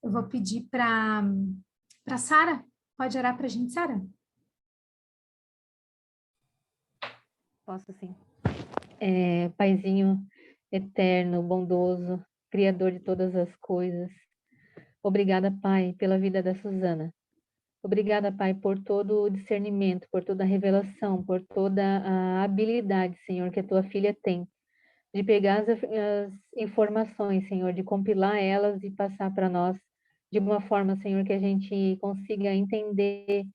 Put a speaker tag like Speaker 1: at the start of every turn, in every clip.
Speaker 1: Eu vou pedir para Sara. Pode orar para a gente, Sara?
Speaker 2: Posso sim. Paizinho eterno, bondoso, Criador de todas as coisas. Obrigada, Pai, pela vida da Suzana. Obrigada, Pai, por todo o discernimento, por toda a revelação, por toda a habilidade, Senhor, que a tua filha tem, de pegar as informações, Senhor, de compilar elas e passar para nós de uma forma, Senhor, que a gente consiga entender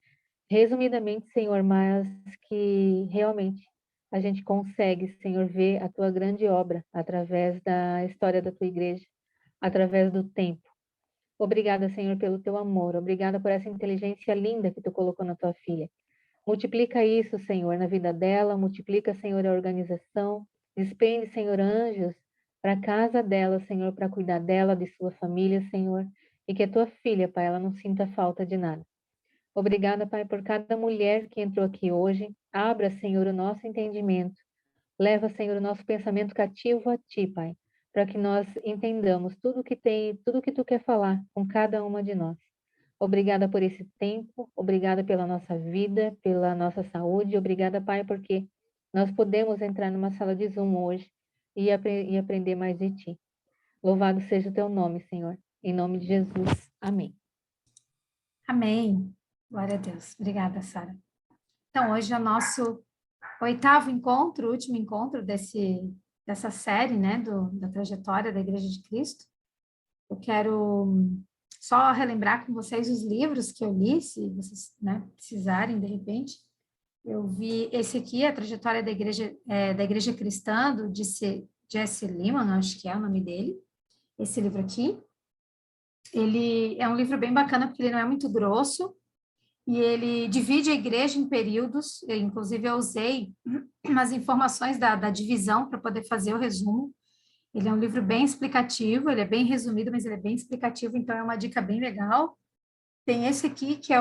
Speaker 2: resumidamente, Senhor, mas que realmente a gente consegue, Senhor, ver a tua grande obra através da história da tua igreja, através do tempo. Obrigada, Senhor, pelo teu amor. Obrigada por essa inteligência linda que tu colocou na tua filha. Multiplica isso, Senhor, na vida dela. Multiplica, Senhor, a organização. Despende, Senhor, anjos para a casa dela, Senhor, para cuidar dela, de sua família, Senhor. E que a tua filha, Pai, ela não sinta falta de nada. Obrigada, Pai, por cada mulher que entrou aqui hoje. Abra, Senhor, o nosso entendimento. Leva, Senhor, o nosso pensamento cativo a Ti, Pai, para que nós entendamos tudo que Tu quer falar com cada uma de nós. Obrigada por esse tempo, obrigada pela nossa vida, pela nossa saúde, obrigada, Pai, porque nós podemos entrar numa sala de Zoom hoje e aprender mais de Ti. Louvado seja o Teu nome, Senhor. Em nome de Jesus. Amém.
Speaker 1: Amém. Glória a Deus. Obrigada, Sara. Então, hoje é o nosso 8º encontro, último encontro dessa série, né, da trajetória da Igreja de Cristo. Eu quero só relembrar com vocês os livros que eu li, se vocês, né, precisarem, de repente. Eu vi esse aqui, A Trajetória da Igreja Cristã, do Jesse Lehman, acho que é o nome dele, esse livro aqui. Ele é um livro bem bacana, porque ele não é muito grosso, e ele divide a igreja em períodos. Inclusive, eu usei umas informações da divisão para poder fazer o resumo. Ele é um livro bem explicativo, ele é bem resumido, mas ele é bem explicativo, então é uma dica bem legal. Tem esse aqui, que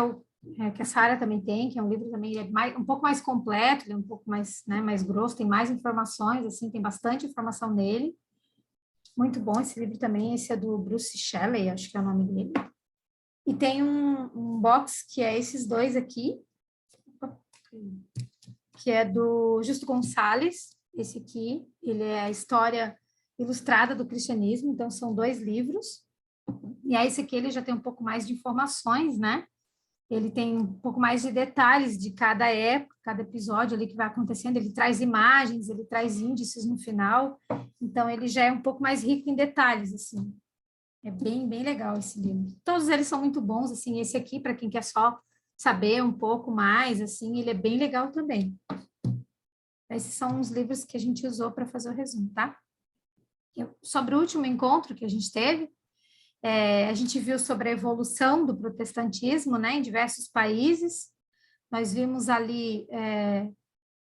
Speaker 1: que a Sara também tem, que é um livro também um pouco mais completo, ele é um pouco mais, né, mais grosso, tem mais informações, assim, tem bastante informação nele. Muito bom esse livro também, esse é do Bruce Shelley, acho que é o nome dele. E tem um box que é esses dois aqui, que é do Justo Gonçalves. Esse aqui, ele é a história ilustrada do cristianismo, então são 2 livros. E aí esse aqui ele já tem um pouco mais de informações, né? Ele tem um pouco mais de detalhes de cada época, cada episódio ali que vai acontecendo. Ele traz imagens, ele traz índices no final. Então ele já é um pouco mais rico em detalhes, assim. É bem, bem legal esse livro. Todos eles são muito bons, assim. Esse aqui, para quem quer só saber um pouco mais, assim, ele é bem legal também. Esses são os livros que a gente usou para fazer o resumo, tá? Sobre o último encontro que a gente teve, a gente viu sobre a evolução do protestantismo, né, em diversos países. Nós vimos ali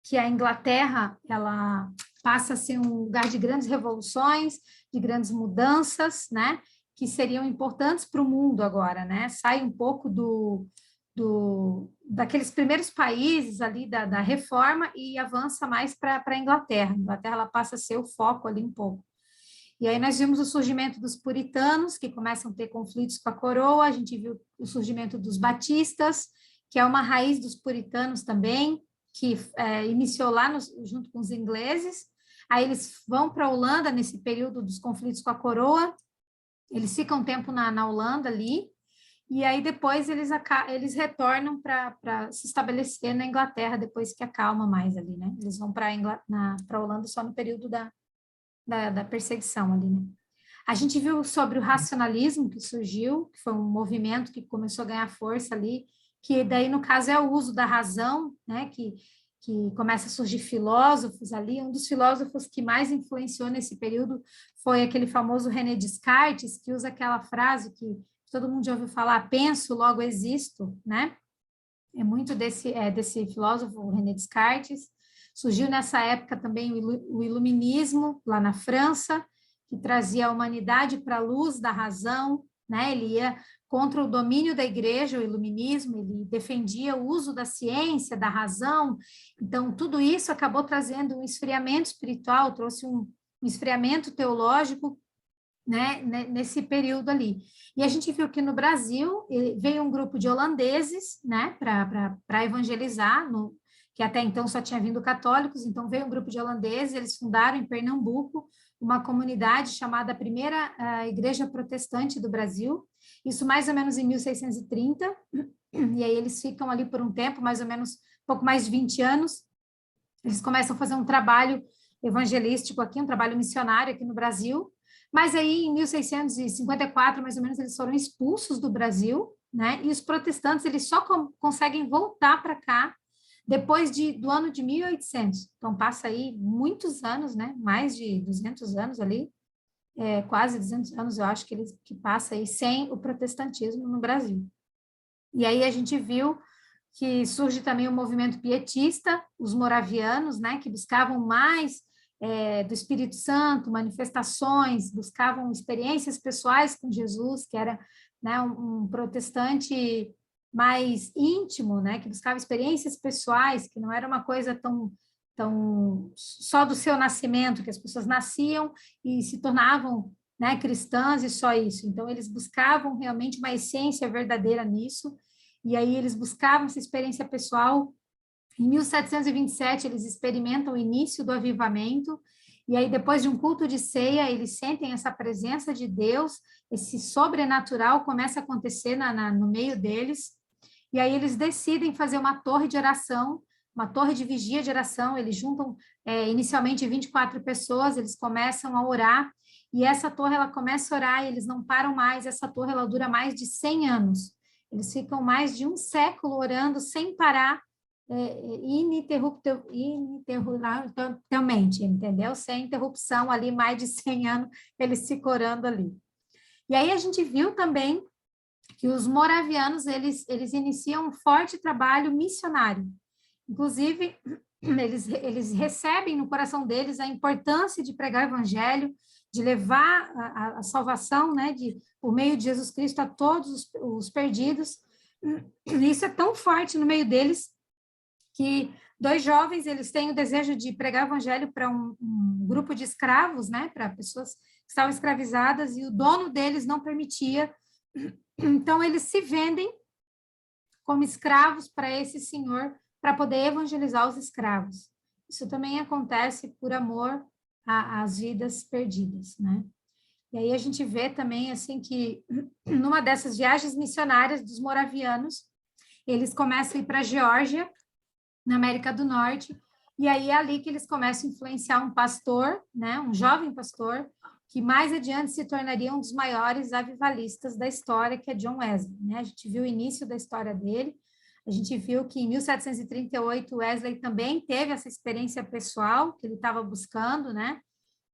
Speaker 1: que a Inglaterra, ela passa a ser um lugar de grandes revoluções, de grandes mudanças, né, que seriam importantes para o mundo agora, né? Sai um pouco daqueles primeiros países ali da reforma e avança mais para a Inglaterra. A Inglaterra ela passa a ser o foco ali um pouco. E aí nós vimos o surgimento dos puritanos, que começam a ter conflitos com a coroa, a gente viu o surgimento dos batistas, que é uma raiz dos puritanos também, que iniciou lá junto com os ingleses. Aí eles vão para a Holanda nesse período dos conflitos com a coroa, eles ficam um tempo na Holanda ali, e aí depois eles retornam para se estabelecer na Inglaterra, depois que acalma mais ali, né? Eles vão para a Holanda só no período da perseguição ali, né? A gente viu sobre o racionalismo que surgiu, que foi um movimento que começou a ganhar força ali, que daí, no caso, é o uso da razão, né? Que começa a surgir filósofos ali. Um dos filósofos que mais influenciou nesse período foi aquele famoso René Descartes, que usa aquela frase que todo mundo já ouviu falar, penso, logo existo, né? É muito desse filósofo, René Descartes. Surgiu nessa época também o iluminismo, lá na França, que trazia a humanidade para a luz da razão, né? Ele ia contra o domínio da igreja, o iluminismo, ele defendia o uso da ciência, da razão. Então, tudo isso acabou trazendo um esfriamento espiritual, trouxe um esfriamento teológico né, nesse período ali. E a gente viu que no Brasil veio um grupo de holandeses, né, para evangelizar, que até então só tinha vindo católicos, então veio um grupo de holandeses, eles fundaram em Pernambuco uma comunidade chamada Primeira Igreja Protestante do Brasil, isso mais ou menos em 1630, e aí eles ficam ali por um tempo, mais ou menos, pouco mais de 20 anos, eles começam a fazer um trabalho evangelístico aqui, um trabalho missionário aqui no Brasil, mas aí em 1654, mais ou menos, eles foram expulsos do Brasil, né? E os protestantes, eles só conseguem voltar para cá depois do ano de 1800. Então, passa aí muitos anos, né? Mais de 200 anos ali, quase 200 anos, eu acho que passa aí sem o protestantismo no Brasil. E aí a gente viu que surge também o movimento pietista, os moravianos, né, que buscavam mais do Espírito Santo, manifestações, buscavam experiências pessoais com Jesus, que era, né, um protestante mais íntimo, né, que buscava experiências pessoais, que não era uma coisa tão só do seu nascimento, que as pessoas nasciam e se tornavam, né, cristãs e só isso. Então, eles buscavam realmente uma essência verdadeira nisso, e aí eles buscavam essa experiência pessoal. Em 1727, eles experimentam o início do avivamento, e aí depois de um culto de ceia, eles sentem essa presença de Deus, esse sobrenatural começa a acontecer no meio deles, e aí eles decidem fazer uma torre de oração, uma torre de vigia de oração, eles juntam inicialmente 24 pessoas, eles começam a orar, e essa torre ela começa a orar, e eles não param mais, essa torre ela dura mais de 100 anos, eles ficam mais de um século orando sem parar, ininterruptamente, entendeu? Sem interrupção ali, mais de 100 anos, eles se orando ali. E aí a gente viu também que os moravianos, eles iniciam um forte trabalho missionário. Inclusive, eles recebem no coração deles a importância de pregar o evangelho, de levar a salvação, né, por meio de Jesus Cristo a todos os perdidos. E isso é tão forte no meio deles que 2 jovens, eles têm o desejo de pregar o evangelho para um grupo de escravos, né, para pessoas que estavam escravizadas, e o dono deles não permitia. Então, eles se vendem como escravos para esse senhor, para poder evangelizar os escravos. Isso também acontece por amor às vidas perdidas, né? E aí a gente vê também, assim, que numa dessas viagens missionárias dos moravianos, eles começam a ir para a Geórgia, na América do Norte, e aí é ali que eles começam a influenciar um pastor, né, um jovem pastor, que mais adiante se tornaria um dos maiores avivalistas da história, que é John Wesley, né? A gente viu o início da história dele, a gente viu que em 1738 Wesley também teve essa experiência pessoal que ele estava buscando, né?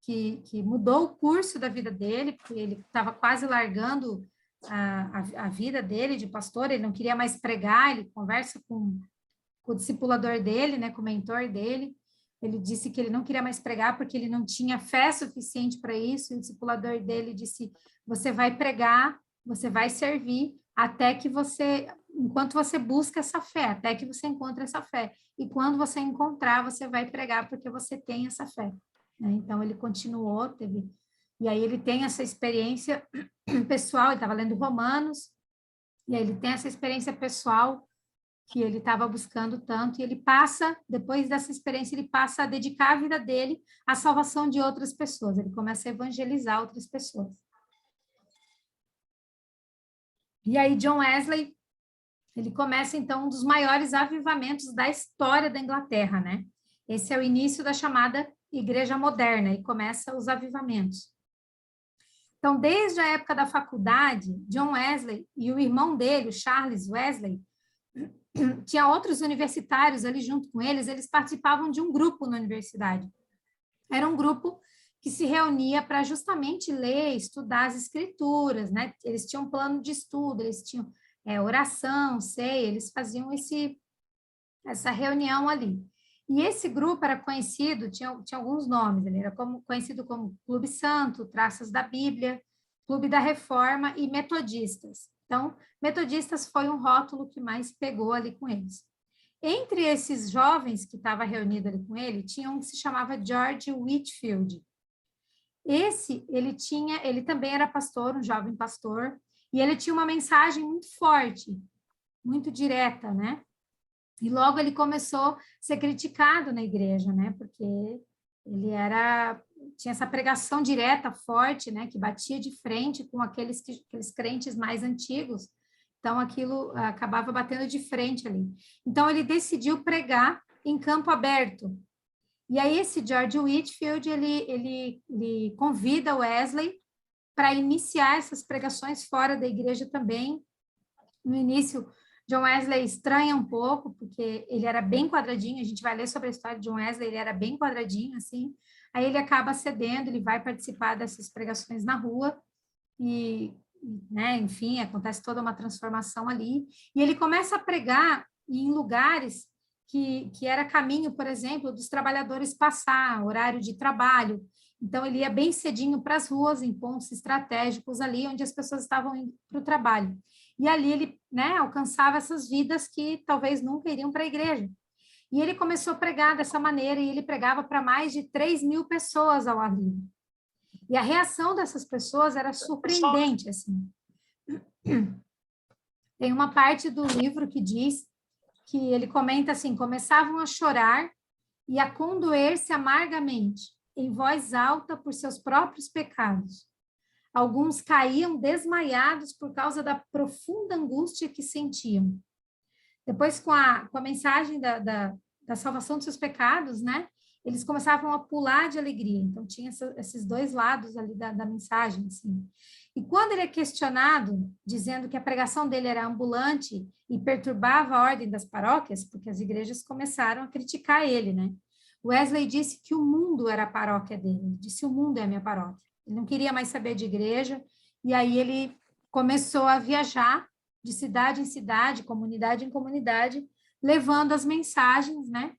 Speaker 1: Que mudou o curso da vida dele, porque ele estava quase largando a vida dele de pastor, ele não queria mais pregar, ele conversa com o discipulador dele, né, com o mentor dele, ele disse que ele não queria mais pregar porque ele não tinha fé suficiente para isso, e o discipulador dele disse, você vai pregar, você vai servir, até que enquanto você busca essa fé, até que você encontra essa fé, e quando você encontrar, você vai pregar porque você tem essa fé, né? Então, ele continuou, e aí ele tem essa experiência pessoal, ele estava lendo Romanos, e aí ele tem essa experiência pessoal que ele estava buscando tanto, e ele passa, depois dessa experiência, ele passa a dedicar a vida dele à salvação de outras pessoas, ele começa a evangelizar outras pessoas. E aí John Wesley, ele começa, então, um dos maiores avivamentos da história da Inglaterra, né? Esse é o início da chamada Igreja Moderna, e começa os avivamentos. Então, desde a época da faculdade, John Wesley e o irmão dele, o Charles Wesley, tinha outros universitários ali junto com eles participavam de um grupo na universidade. Era um grupo que se reunia para justamente ler, estudar as escrituras, né? Eles tinham um plano de estudo, eles tinham oração, ceia, eles faziam essa reunião ali. E esse grupo era conhecido, tinha alguns nomes, ele era conhecido como Clube Santo, Traças da Bíblia, Clube da Reforma e Metodistas. Então, metodistas foi um rótulo que mais pegou ali com eles. Entre esses jovens que estavam reunidos ali com ele, tinha um que se chamava George Whitefield. Ele também era pastor, um jovem pastor, e ele tinha uma mensagem muito forte, muito direta, né? E logo ele começou a ser criticado na igreja, né? Porque tinha essa pregação direta, forte, né? Que batia de frente com aqueles crentes mais antigos. Então, aquilo acabava batendo de frente ali. Então, ele decidiu pregar em campo aberto. E aí, esse George Whitefield, ele convida Wesley para iniciar essas pregações fora da igreja também. No início, John Wesley estranha um pouco, porque ele era bem quadradinho, a gente vai ler sobre a história de John Wesley, ele era bem quadradinho, assim, aí ele acaba cedendo, ele vai participar dessas pregações na rua, e, né, enfim, acontece toda uma transformação ali, e ele começa a pregar em lugares que era caminho, por exemplo, dos trabalhadores passar, horário de trabalho, então ele ia bem cedinho para as ruas, em pontos estratégicos ali, onde as pessoas estavam indo para o trabalho. E ali ele, né, alcançava essas vidas que talvez nunca iriam para a igreja. E ele começou a pregar dessa maneira, e ele pregava para mais de 3.000 pessoas ao ar livre. E a reação dessas pessoas era surpreendente, assim. Tem uma parte do livro que diz que ele comenta assim, começavam a chorar e a condoer-se amargamente, em voz alta por seus próprios pecados. Alguns caíam desmaiados por causa da profunda angústia que sentiam. Depois, com a mensagem da salvação dos seus pecados, né? Eles começavam a pular de alegria. Então, tinha esses dois lados ali da mensagem, assim. E quando ele é questionado, dizendo que a pregação dele era ambulante e perturbava a ordem das paróquias, porque as igrejas começaram a criticar ele, né? Wesley disse que o mundo era a paróquia dele. Ele disse, o mundo é a minha paróquia. Ele não queria mais saber de igreja, e aí ele começou a viajar de cidade em cidade, comunidade em comunidade, levando as mensagens, né?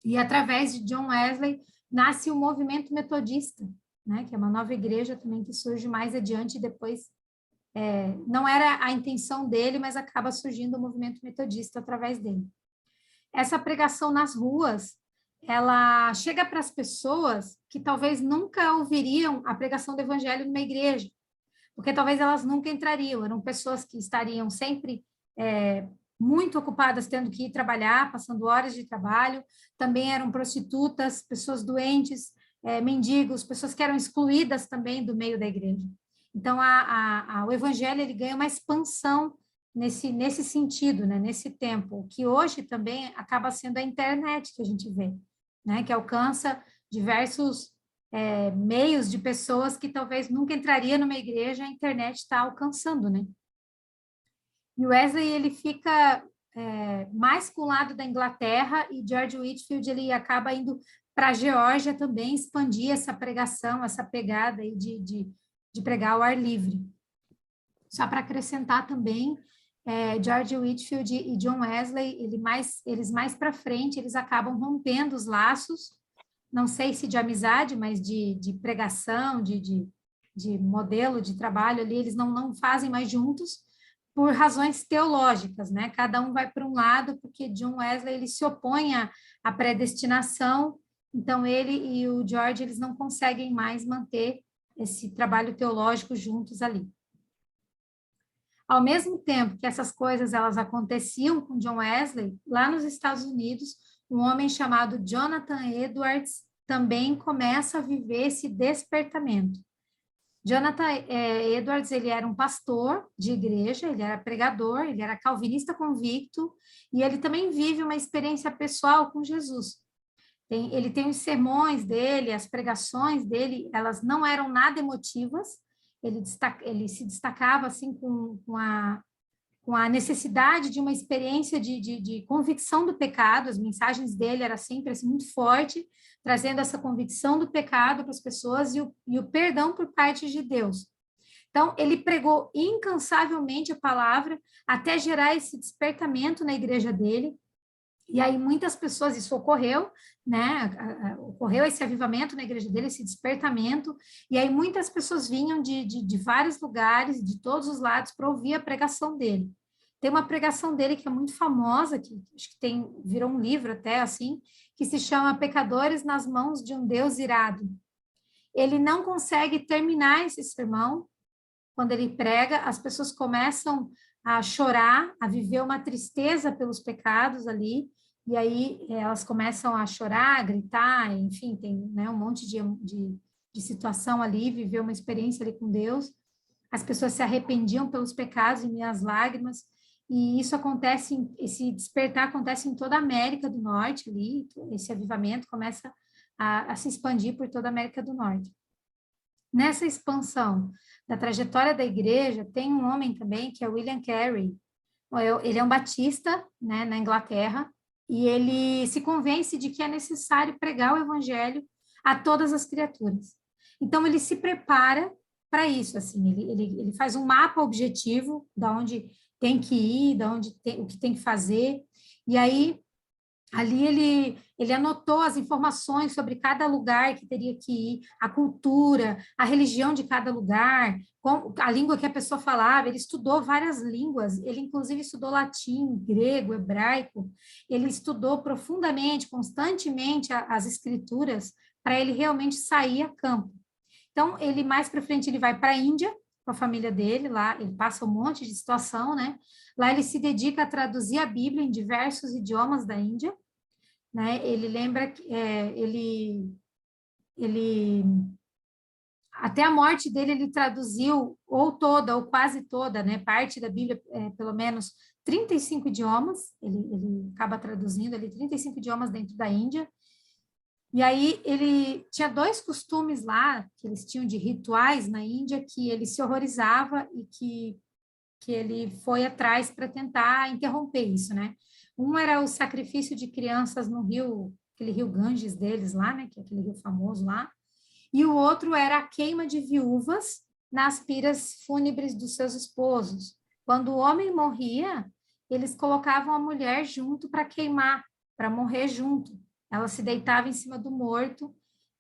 Speaker 1: E através de John Wesley nasce o movimento metodista, né? Que é uma nova igreja também que surge mais adiante, depois não era a intenção dele, mas acaba surgindo o movimento metodista através dele. Essa pregação nas ruas, ela chega para as pessoas que talvez nunca ouviriam a pregação do evangelho numa igreja, porque talvez elas nunca entrariam, eram pessoas que estariam sempre muito ocupadas tendo que ir trabalhar, passando horas de trabalho, também eram prostitutas, pessoas doentes, mendigos, pessoas que eram excluídas também do meio da igreja. Então, o evangelho ele ganha uma expansão nesse sentido, né, nesse tempo, que hoje também acaba sendo a internet que a gente vê, né, que alcança diversos meios de pessoas que talvez nunca entraria numa igreja, a internet está alcançando, né? E Wesley, ele fica mais com o lado da Inglaterra, e George Whitefield, ele acaba indo para a Geórgia também, expandir essa pregação, essa pegada aí de pregar ao ar livre. Só para acrescentar também, George Whitefield e John Wesley, eles mais para frente, eles acabam rompendo os laços, não sei se de amizade, mas de pregação, de modelo de trabalho ali, eles não fazem mais juntos, por razões teológicas, né? Cada um vai para um lado, porque John Wesley ele se opõe à predestinação, então ele e o George eles não conseguem mais manter esse trabalho teológico juntos ali. Ao mesmo tempo que essas coisas elas aconteciam com John Wesley, lá nos Estados Unidos, um homem chamado Jonathan Edwards também começa a viver esse despertamento. Jonathan Edwards, ele era um pastor de igreja, ele era pregador, ele era calvinista convicto, e ele também vive uma experiência pessoal com Jesus. Ele tem os sermões dele, as pregações dele, elas não eram nada emotivas, ele se destacava assim com a necessidade de uma experiência de convicção do pecado, as mensagens dele eram sempre assim, muito forte, trazendo essa convicção do pecado para as pessoas e o perdão por parte de Deus. Então, ele pregou incansavelmente a palavra até gerar esse despertamento na igreja dele, e aí muitas pessoas, isso ocorreu, né, ocorreu esse avivamento na igreja dele, esse despertamento, e aí muitas pessoas vinham de vários lugares, de todos os lados, para ouvir a pregação dele. Tem uma pregação dele que é muito famosa, que acho que virou um livro até, assim, que se chama Pecadores nas Mãos de um Deus Irado. ele não consegue terminar esse sermão. Quando ele prega, as pessoas começam a chorar, a viver uma tristeza pelos pecados ali, e aí elas começam a chorar, a gritar, enfim, tem, né, um monte de situação ali, viver uma experiência ali com Deus. As pessoas se arrependiam pelos pecados e minhas lágrimas, e isso acontece, esse despertar acontece em toda a América do Norte ali, esse avivamento começa a se expandir por toda a América do Norte. Nessa expansão da trajetória da igreja, tem um homem também, que é William Carey. Ele é um batista, né, na Inglaterra, e ele se convence de que é necessário pregar o evangelho a todas as criaturas. Então, ele se prepara para isso, assim, ele faz um mapa objetivo da onde tem que ir, o que tem que fazer, e aí ali ele anotou as informações sobre cada lugar que teria que ir, a cultura, a religião de cada lugar, a língua que a pessoa falava. Ele estudou várias línguas, ele inclusive estudou latim, grego, hebraico. Ele estudou profundamente, constantemente as escrituras para ele realmente sair a campo. Então, ele mais para frente ele vai para a Índia com a família dele, lá ele passa um monte de situação, né? Lá ele se dedica a traduzir a Bíblia em diversos idiomas da Índia, né? Ele lembra que ele até a morte dele ele traduziu ou toda ou quase toda, né? Parte da Bíblia, pelo menos 35 idiomas. Ele acaba traduzindo ali 35 idiomas dentro da Índia. E aí ele tinha dois costumes lá que eles tinham de rituais na Índia que ele se horrorizava e que ele foi atrás para tentar interromper isso, né? Um era o sacrifício de crianças no rio, aquele rio Ganges deles lá, né? Que é aquele rio famoso lá. E o outro era a queima de viúvas nas piras fúnebres dos seus esposos. Quando o homem morria, eles colocavam a mulher junto para queimar, para morrer junto. Ela se deitava em cima do morto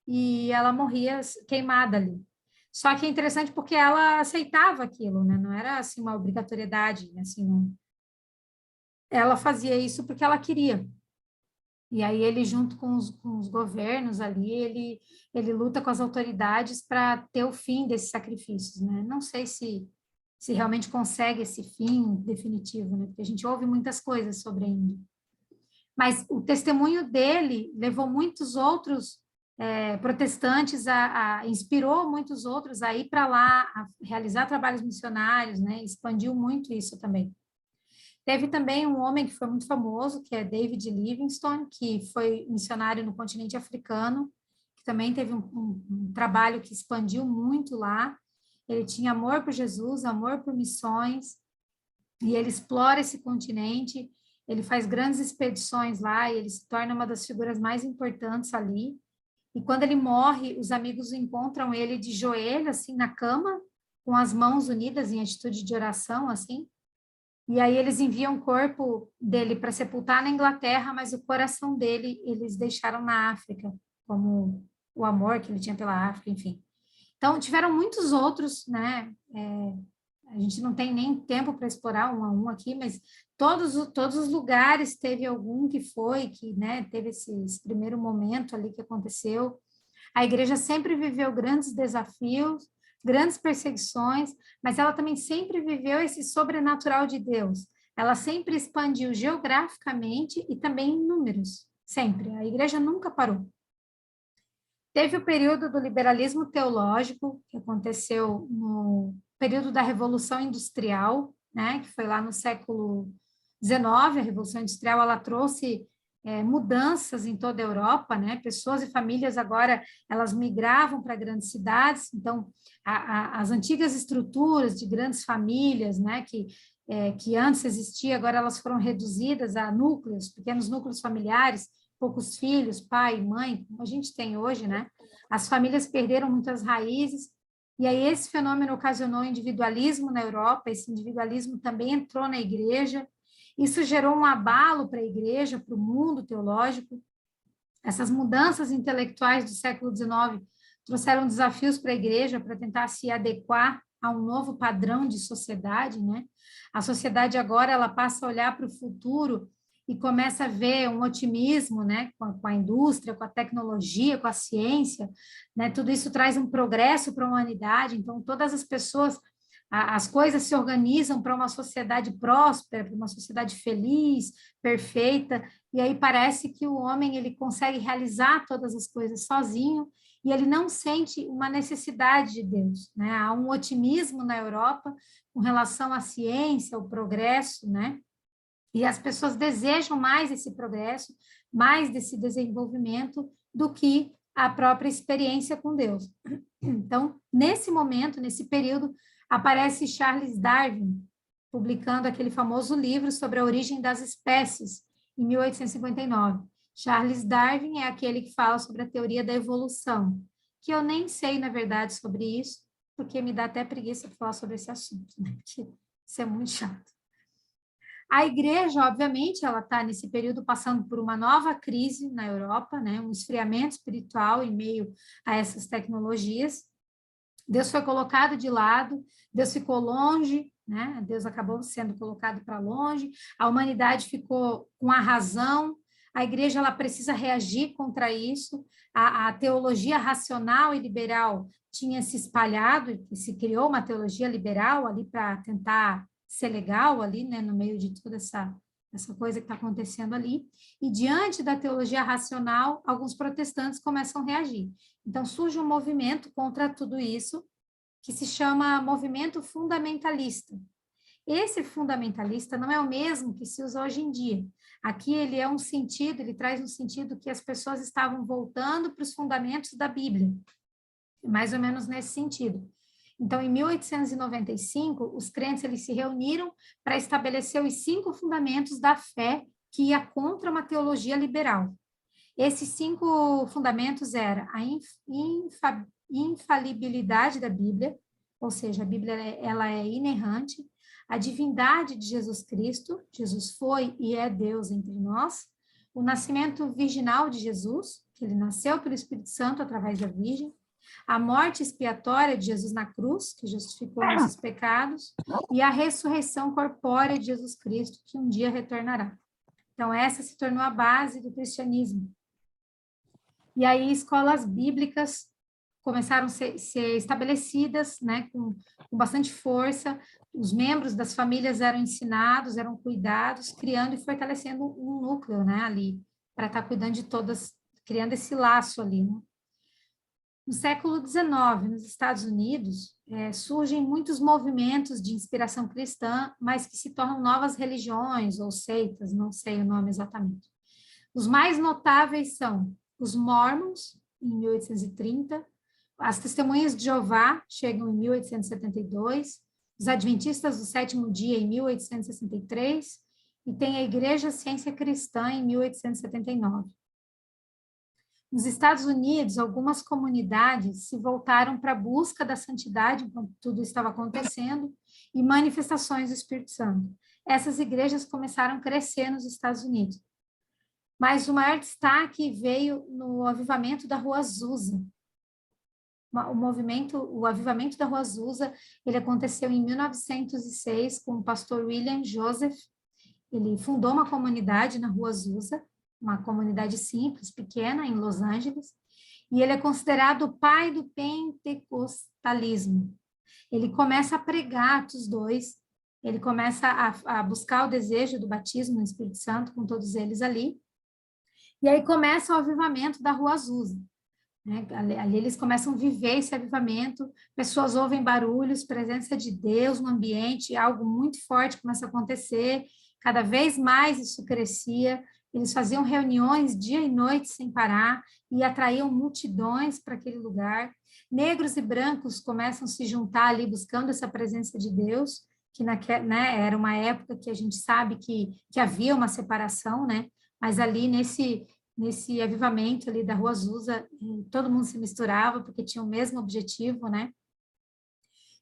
Speaker 1: e ela morria queimada ali. Só que é interessante porque ela aceitava aquilo, né? Não era assim uma obrigatoriedade, assim, não. Ela fazia isso porque ela queria. E aí ele, junto com os governos ali, ele luta com as autoridades para ter o fim desses sacrifícios, né? Não sei se realmente consegue esse fim definitivo, né? Porque a gente ouve muitas coisas sobre a Índia. Mas o testemunho dele levou muitos outros protestantes, inspirou muitos outros a ir para lá, a realizar trabalhos missionários, né? Expandiu muito isso também. Teve também um homem que foi muito famoso, que é David Livingstone, que foi missionário no continente africano, que também teve um trabalho que expandiu muito lá. Ele tinha amor por Jesus, amor por missões, e ele explora esse continente, ele faz grandes expedições lá, e ele se torna uma das figuras mais importantes ali. E quando ele morre, os amigos encontram ele de joelho, assim, na cama, com as mãos unidas em atitude de oração, assim. E aí eles enviam o corpo dele para sepultar na Inglaterra, mas o coração dele eles deixaram na África, como o amor que ele tinha pela África, enfim. Então, tiveram muitos outros, né? A gente não tem nem tempo para explorar um a um aqui, mas todos os lugares teve algum que né, teve esse primeiro momento ali que aconteceu. A igreja sempre viveu grandes desafios, grandes perseguições, mas ela também sempre viveu esse sobrenatural de Deus. Ela sempre expandiu geograficamente e também em números, sempre. A igreja nunca parou. Teve o período do liberalismo teológico, que aconteceu no período da Revolução Industrial, né, que foi lá no século XIX. A Revolução Industrial ela trouxe mudanças em toda a Europa, né? Pessoas e famílias agora elas migravam para grandes cidades, então as antigas estruturas de grandes famílias, né? Que antes existia, agora elas foram reduzidas a núcleos, pequenos núcleos familiares, poucos filhos, pai, mãe, como a gente tem hoje, né? As famílias perderam muitas raízes, e aí esse fenômeno ocasionou individualismo na Europa, esse individualismo também entrou na igreja. Isso gerou um abalo para a igreja, para o mundo teológico. Essas mudanças intelectuais do século XIX trouxeram desafios para a igreja para tentar se adequar a um novo padrão de sociedade, né? A sociedade agora ela passa a olhar para o futuro e começa a ver um otimismo, né, com a indústria, com a tecnologia, com a ciência, né, tudo isso traz um progresso para a humanidade, então todas as pessoas, as coisas se organizam para uma sociedade próspera, para uma sociedade feliz, perfeita, e aí parece que o homem ele consegue realizar todas as coisas sozinho, e ele não sente uma necessidade de Deus, né? Há um otimismo na Europa com relação à ciência, ao progresso, né? E as pessoas desejam mais esse progresso, mais desse desenvolvimento do que a própria experiência com Deus. Então, nesse momento, nesse período, aparece Charles Darwin, publicando aquele famoso livro sobre a origem das espécies, em 1859. Charles Darwin é aquele que fala sobre a teoria da evolução, que eu nem sei, na verdade, sobre isso, porque me dá até preguiça de falar sobre esse assunto, né? Porque isso é muito chato. A igreja, obviamente, ela está nesse período passando por uma nova crise na Europa, né? Um esfriamento espiritual em meio a essas tecnologias. Deus foi colocado de lado, Deus ficou longe, né? Deus acabou sendo colocado para longe, a humanidade ficou com a razão, a igreja ela precisa reagir contra isso, a teologia racional e liberal tinha se espalhado, e se criou uma teologia liberal ali para tentar ser legal ali, né, no meio de toda essa coisa que está acontecendo ali, e diante da teologia racional, alguns protestantes começam a reagir. Então, surge um movimento contra tudo isso, que se chama movimento fundamentalista. Esse fundamentalista não é o mesmo que se usa hoje em dia. Aqui ele é um sentido, ele traz um sentido que as pessoas estavam voltando para os fundamentos da Bíblia, mais ou menos nesse sentido. Então, em 1895, os crentes eles se reuniram para estabelecer os 5 fundamentos da fé que ia contra uma teologia liberal. Esses 5 fundamentos eram a infalibilidade da Bíblia, ou seja, a Bíblia ela é inerrante, a divindade de Jesus Cristo, Jesus foi e é Deus entre nós, o nascimento virginal de Jesus, que ele nasceu pelo Espírito Santo através da Virgem, a morte expiatória de Jesus na cruz, que justificou nossos pecados, e a ressurreição corpórea de Jesus Cristo, que um dia retornará. Então, essa se tornou a base do cristianismo. E aí, escolas bíblicas começaram a ser estabelecidas, né, com bastante força, os membros das famílias eram ensinados, eram cuidados, criando e fortalecendo um núcleo, né, ali, para estar cuidando de todas, criando esse laço ali, né? No século XIX, nos Estados Unidos, surgem muitos movimentos de inspiração cristã, mas que se tornam novas religiões ou seitas, não sei o nome exatamente. Os mais notáveis são os Mormons, em 1830, as Testemunhas de Jeová chegam em 1872, os Adventistas do Sétimo Dia em 1863, e tem a Igreja Ciência Cristã em 1879. Nos Estados Unidos, algumas comunidades se voltaram para a busca da santidade, enquanto tudo estava acontecendo, e manifestações do Espírito Santo. Essas igrejas começaram a crescer nos Estados Unidos. Mas o maior destaque veio no avivamento da Rua Azusa. O avivamento da Rua Azusa, ele aconteceu em 1906 com o pastor William Joseph. Ele fundou uma comunidade na Rua Azusa, uma comunidade simples, pequena, em Los Angeles, e ele é considerado o pai do pentecostalismo. Ele começa a pregar Atos 2, ele começa a buscar o desejo do batismo no Espírito Santo com todos eles ali, e aí começa o avivamento da Rua Azusa. Né? Ali eles começam a viver esse avivamento, pessoas ouvem barulhos, presença de Deus no ambiente, algo muito forte começa a acontecer, cada vez mais isso crescia, eles faziam reuniões dia e noite sem parar e atraíam multidões para aquele lugar. Negros e brancos começam a se juntar ali buscando essa presença de Deus, que né, era uma época que a gente sabe que havia uma separação, né? Mas ali nesse avivamento ali da Rua Azusa, todo mundo se misturava porque tinha o mesmo objetivo, né?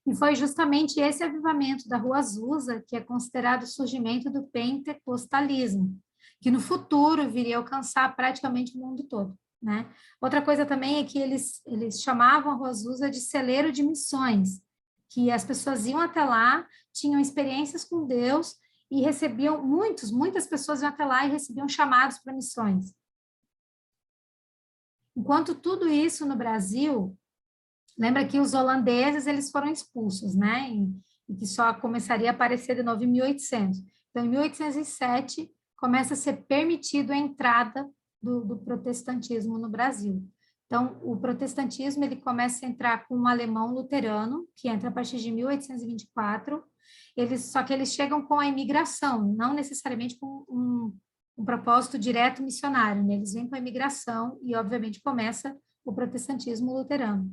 Speaker 1: E foi justamente esse avivamento da Rua Azusa que é considerado o surgimento do pentecostalismo, que no futuro viria a alcançar praticamente o mundo todo, né? Outra coisa também é que eles chamavam a Rua Azusa de celeiro de missões, que as pessoas iam até lá, tinham experiências com Deus e recebiam, muitas pessoas iam até lá e recebiam chamados para missões. Enquanto tudo isso no Brasil, lembra que os holandeses, eles foram expulsos, né? E que só começaria a aparecer de novo em 1800. Então, em 1807, começa a ser permitido a entrada do protestantismo no Brasil. Então, o protestantismo, ele começa a entrar com um alemão luterano, que entra a partir de 1824, só que eles chegam com a imigração, não necessariamente com um propósito direto missionário, né? Eles vêm com a imigração e, obviamente, começa o protestantismo luterano.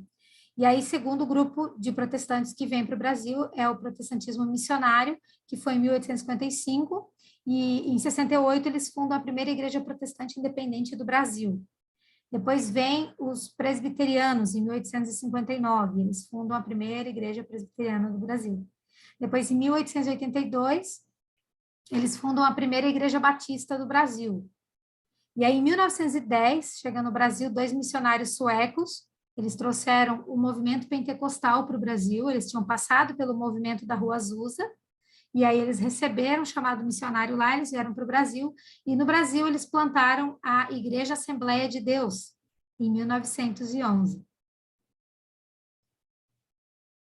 Speaker 1: E aí, segundo grupo de protestantes que vem para o Brasil é o protestantismo missionário, que foi em 1855, e em 68 eles fundam a primeira igreja protestante independente do Brasil. Depois vem os presbiterianos, em 1859, eles fundam a primeira igreja presbiteriana do Brasil. Depois, em 1882, eles fundam a primeira igreja batista do Brasil. E aí, em 1910, chega no Brasil 2 missionários suecos, eles trouxeram o movimento pentecostal para o Brasil, eles tinham passado pelo movimento da Rua Azusa, e aí eles receberam o chamado missionário lá, eles vieram para o Brasil, e no Brasil eles plantaram a Igreja Assembleia de Deus, em 1911.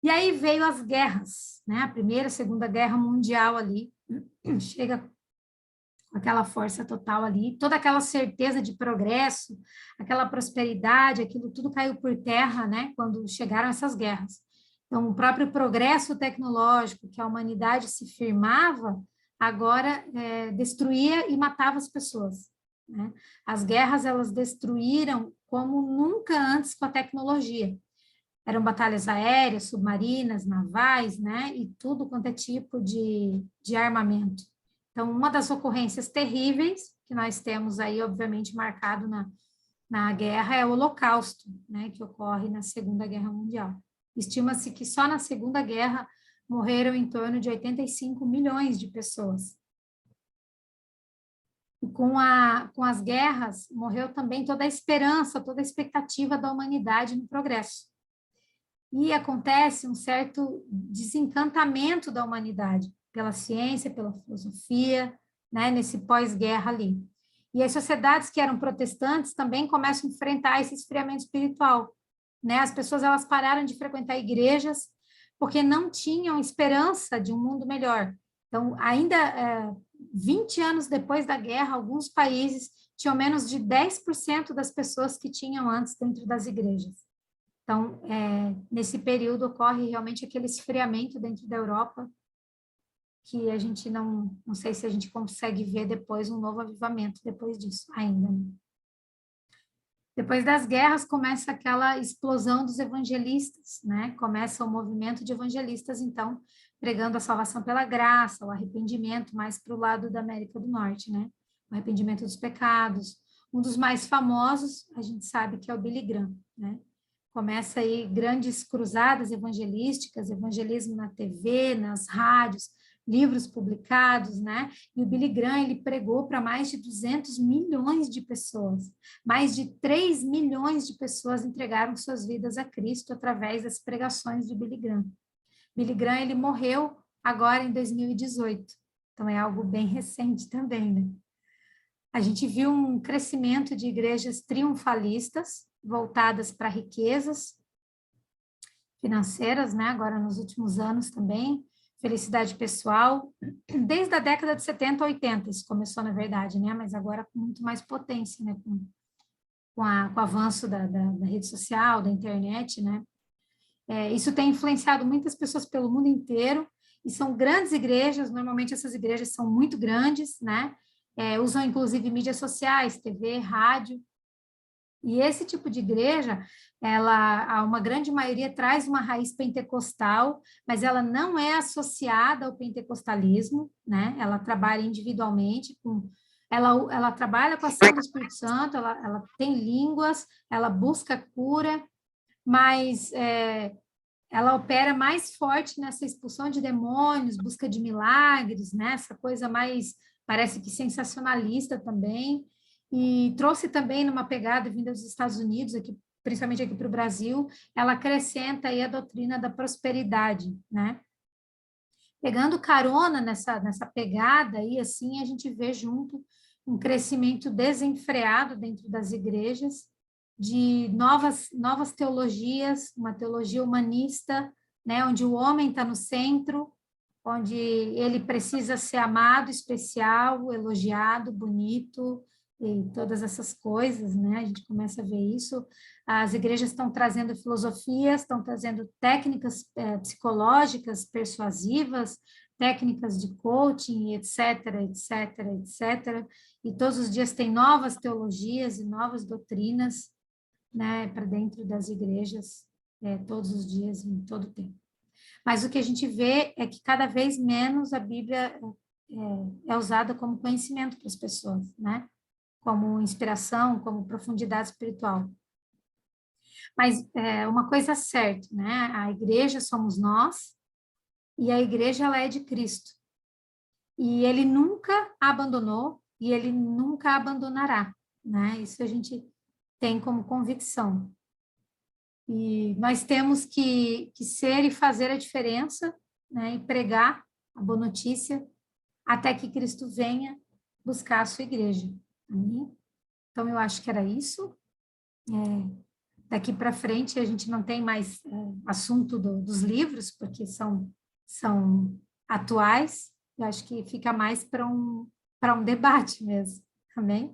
Speaker 1: E aí veio as guerras, né? A Primeira, a Segunda Guerra Mundial ali, chega com aquela força total ali, toda aquela certeza de progresso, aquela prosperidade, aquilo tudo caiu por terra, né? Quando chegaram essas guerras. Então, o próprio progresso tecnológico que a humanidade se firmava, agora destruía e matava as pessoas, né? As guerras, elas destruíram como nunca antes com a tecnologia. Eram batalhas aéreas, submarinas, navais, né? E tudo quanto é tipo de armamento. Então, uma das ocorrências terríveis que nós temos aí, obviamente, marcado na guerra é o Holocausto, né? Que ocorre na Segunda Guerra Mundial. Estima-se que só na Segunda Guerra morreram em torno de 85 milhões de pessoas. E com as guerras, morreu também toda a esperança, toda a expectativa da humanidade no progresso. E acontece um certo desencantamento da humanidade pela ciência, pela filosofia, né, nesse pós-guerra ali. E as sociedades que eram protestantes também começam a enfrentar esse esfriamento espiritual, né? As pessoas, elas pararam de frequentar igrejas porque não tinham esperança de um mundo melhor. Então, ainda 20 anos depois da guerra, alguns países tinham menos de 10% das pessoas que tinham antes dentro das igrejas. Então, nesse período ocorre realmente aquele esfriamento dentro da Europa, que a gente não sei se a gente consegue ver depois um novo avivamento depois disso ainda, né? Depois das guerras começa aquela explosão dos evangelistas, né? Começa o movimento de evangelistas, então, pregando a salvação pela graça, o arrependimento mais para o lado da América do Norte, né? O arrependimento dos pecados. Um dos mais famosos, a gente sabe que é o Billy Graham, né? Começa aí grandes cruzadas evangelísticas, evangelismo na TV, nas rádios, livros publicados, né? E o Billy Graham, ele pregou para mais de 200 milhões de pessoas. Mais de 3 milhões de pessoas entregaram suas vidas a Cristo através das pregações de Billy Graham. Billy Graham, ele morreu agora em 2018. Então, é algo bem recente também, né? A gente viu um crescimento de igrejas triunfalistas, voltadas para riquezas financeiras, né? Agora, nos últimos anos também, felicidade pessoal, desde a década de 70 a 80, isso começou, na verdade, né? Mas agora com muito mais potência, né? Com o avanço da rede social, da internet, né? Isso tem influenciado muitas pessoas pelo mundo inteiro, e são grandes igrejas, normalmente essas igrejas são muito grandes, né? Usam, inclusive, mídias sociais, TV, rádio, e esse tipo de igreja, uma grande maioria traz uma raiz pentecostal, mas ela não é associada ao pentecostalismo, né? Ela trabalha individualmente, ela trabalha com a ação do Espírito Santo, ela tem línguas, ela busca cura, mas ela opera mais forte nessa expulsão de demônios, busca de milagres, né? Essa coisa mais, parece que sensacionalista também, e trouxe também numa pegada vinda dos Estados Unidos, aqui, principalmente aqui para o Brasil, ela acrescenta aí a doutrina da prosperidade, né? Pegando carona nessa pegada aí, assim, a gente vê junto um crescimento desenfreado dentro das igrejas, de novas teologias, uma teologia humanista, né, onde o homem está no centro, onde ele precisa ser amado, especial, elogiado, bonito, e todas essas coisas, né? A gente começa a ver isso. As igrejas estão trazendo filosofias, estão trazendo técnicas psicológicas, persuasivas, técnicas de coaching, etc, etc, etc. E todos os dias tem novas teologias e novas doutrinas, né, para dentro das igrejas, todos os dias, em todo o tempo. Mas o que a gente vê é que cada vez menos a Bíblia é usada como conhecimento para as pessoas, né? Como inspiração, como profundidade espiritual. Mas uma coisa é certa, né? A igreja somos nós e a igreja ela é de Cristo. E ele nunca a abandonou e ele nunca a abandonará, né? Isso a gente tem como convicção. E nós temos que ser e fazer a diferença, né? E pregar a boa notícia até que Cristo venha buscar a sua igreja. Amém? Então, eu acho que era isso. Daqui para frente, a gente não tem mais assunto dos livros, porque são atuais. Eu acho que fica mais para um debate mesmo. Amém?